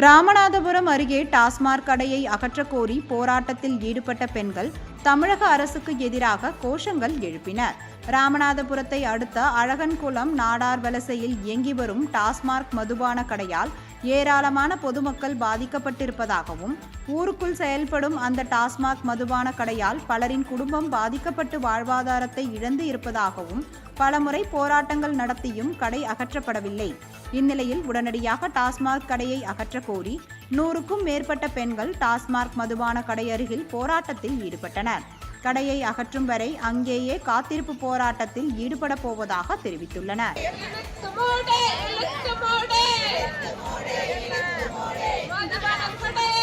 ராமநாதபுரம் அருகே டாஸ்மாக் கடையை அகற்றக்கோரி போராட்டத்தில் ஈடுபட்ட பெண்கள் தமிழக அரசுக்கு எதிராக கோஷங்கள் எழுப்பினர். ராமநாதபுரத்தை அடுத்த அழகன்குளம் நாடார் வலசையில் இயங்கி வரும் டாஸ்மாக் மதுபான கடையால் ஏராளமான பொதுமக்கள் பாதிக்கப்பட்டிருப்பதாகவும், ஊருக்குள் செயல்படும் அந்த டாஸ்மாக் மதுபான கடையால் பலரின் குடும்பம் பாதிக்கப்பட்டு வாழ்வாதாரத்தை இழந்து இருப்பதாகவும் பலமுறை போராட்டங்கள் நடத்தியும் கடை அகற்றப்படவில்லை. இந்நிலையில் உடனடியாக டாஸ்மாக் கடையை அகற்றக் கோரி 100க்கும் மேற்பட்ட பெண்கள் டாஸ்மாக் மதுபான கடை அருகில் போராட்டத்தில் ஈடுபட்டனர். கடையை அகற்றும் வரை அங்கேயே காத்திருப்பு போராட்டத்தில் ஈடுபட போவதாக தெரிவித்துள்ளனர். மதுபான கடை